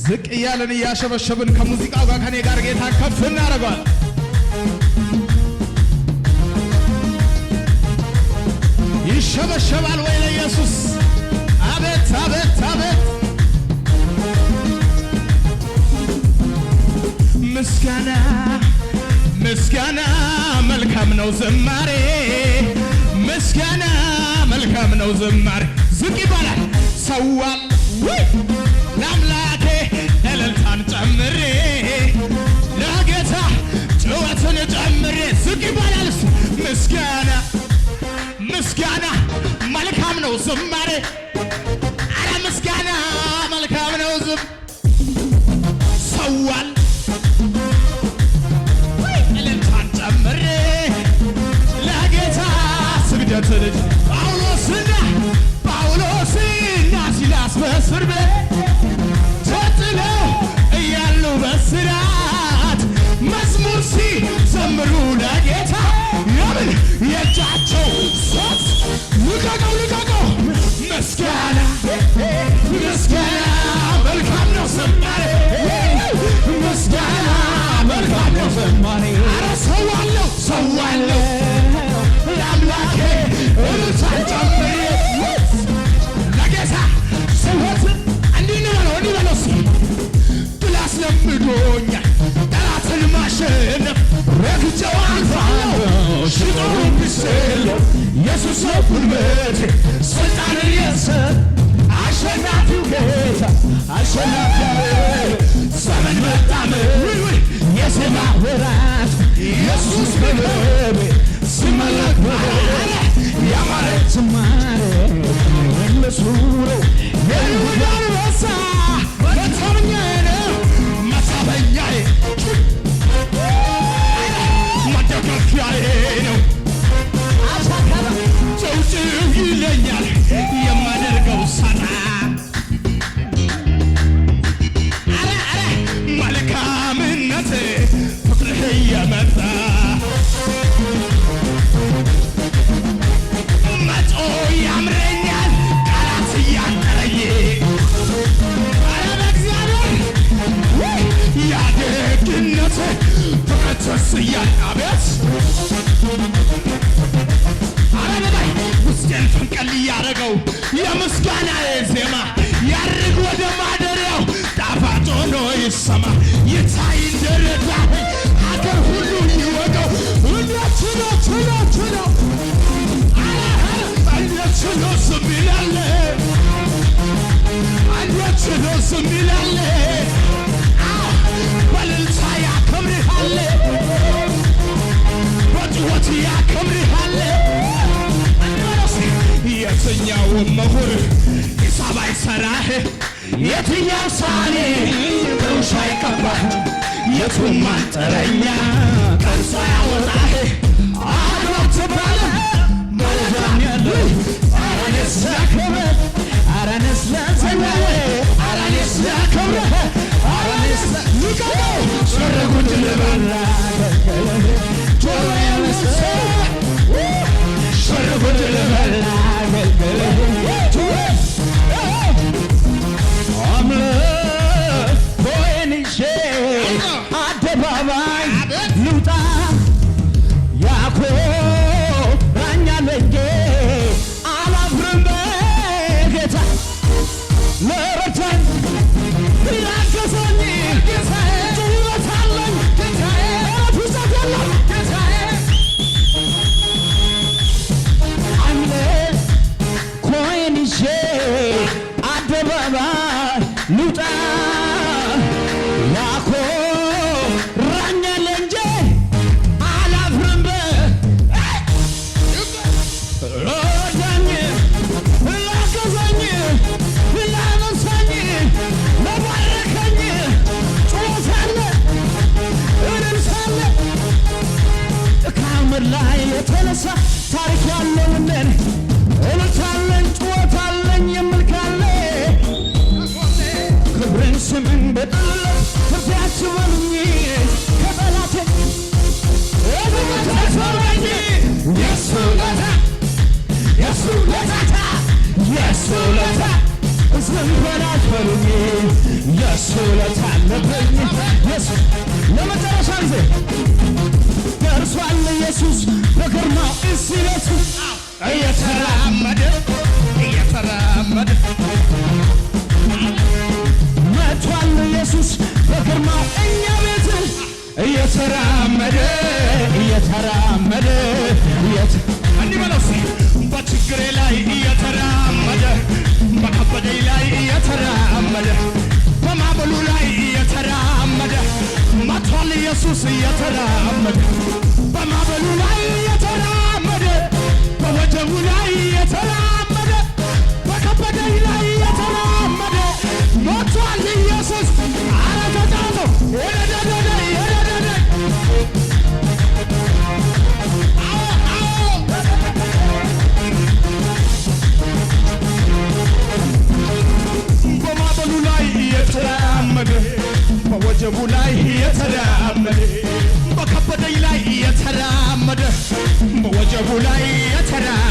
ዝቅ እያለን እያሸበሸብን ከሙዚቃው ጋር ከኔ ጋር ጌታ ከፍ እናደርጋለን። ይሸበሸባል ወይ ለኢየሱስ? አቤት አቤት አቤት! ምስጋና ምስጋና መልካም ነው ዝማሬ፣ ምስጋና መልካም ነው ዝማሬ። ዝቅ ይባላል ሰዋል ወይ ለአምላኬ እልልታን ጨምሬ ለጌታ ጭወትን ጨምሬ ዝቅ ይባላል። ምስጋና ምስጋና መልካም ነው ዝማሬ፣ አረ ምስጋና መልካም ነው ዝም ሰዋል እልልታን ጨምሬ ለጌታ ስግደትን ጳውሎስና ሲላስ በእስር ቤት ተጥለው እያሉ በእስራት መዝሙር ሲዘምሩ ለጌታ የምን የእጃቸው ሶት ልቀቀው ልቀቀው ምስጋና ምስጋና መልካም ነው ዝማሬ፣ ምስጋና መልካም ነው ዝማሬ። አረ ሰዋለሁ ሰዋለሁ ለአምላኬ እልልታን ጨምሬ ለጌታ ስወት እንዲህ በለው ድል አስለምዶኛል ጠላትን ማሸነፍ ረግጬው አልፋለሁ ሽጦሩን ብስለው ኢየሱስ ነው ጉልበቴ ስልጣንን የሰጠ አሸናፊው ጌታ አሸናፊው ዘመን መጣ የዜማ ወራት ኢየሱስ በልቤ ሲመለክ ያማረ ዝማሬ መዝሙሩ የይሁዳ አንበሳ መታመኛዬ ነው መታመኛዬ መደገፊያዬ ነው። ጭውጭው ይለኛል የማደርገው ሠራ መልካምነት ፍቅርህ እየመጣ መጮ ያምረኛል ቃላት እያጠረኝ አረ በእግዚአብሔር ያደግነት ፍቅር ተስያል አቤት አረ በላይ ውስጤን ፈንቀል እያደረገው የምስጋናዬ ዜማ ያርግ ወደ ማደሪያው ጣፋጭ ሆኖ ይሰማ ይታይ እንደረዳኸኝ አገር ሁሉ ይወቀው ችሎ ችሎ ዝም ይላል ችሎ ዝም ይላል በእልልታ ያከብርሃል በጭወት ያከብርሃል። የትኛው ምሁር ሂሳብ አይሠራህ የትኛው ሳሌ በውሻ አይቀባህ የቱም ማንጠረኛ ቀርጾ ያወጣህ አድሮት ባለ ማለዳም ያለ አራኔስ ላከብረ አራኔስ ላዘናለ አራኔስ ላከብረ አራኔስ ልቀቀው ሸረጉድ ልበላ ጆሮ ያነሰ ሸረጉድ ልበላ አደባባይ ልውጣ ያኮራኛል እንጂ አላፍርም በጌታ ለረዳኝ ላገዘኝ ጌታዬ ጭወት አለኝ ጌታዬ ብዛት አለኝ ጌታዬ አምልኮዬን ይዤ አደባባይ ልውጣ ላይ የተነሳ ታሪክ ያለው እንደኔ እልልታለኝ ጭወታለኝ የምል ካለ ክብርን ስምን በጥልለት ፍርድ ያስበሉኝ ከጠላቴ ታሰበኝ የሱ ለታ የሱ ለታ የሱ ለታ ዝም በላት በሉኝ የሱ ውለታ አለብኝ ኢየሱስ ለመጨረሻ ጊዜ ደርሷል ኢየሱስ በግርማው እዚህ ቤቱ እየተራመደ መጥቷል ኢየሱስ በግርማው እኛ ቤት እየተራመደ እንዲህ በለው እስኪ በችግሬ ላይ እየተራመደ በከበደኝ ላይ እየተራመደ በማዕበሉ ላይ እየተራመደ መጥቷል ኢየሱስ እየተራመደ በማዕበሉ ላይ እየተራመደ በወጀቡ ላይ እየተራመደ በከበደኝ ላይ እየተራመደ መጥቷል ኢየሱስ ኧረ ተጫወቱ በማዕበሉ ላይ እየተራመደ በወጀቡ ላይ እየተራመደ በከበደኝ ላይ እየተራመደ በወጀቡ ላይ እየተራመደ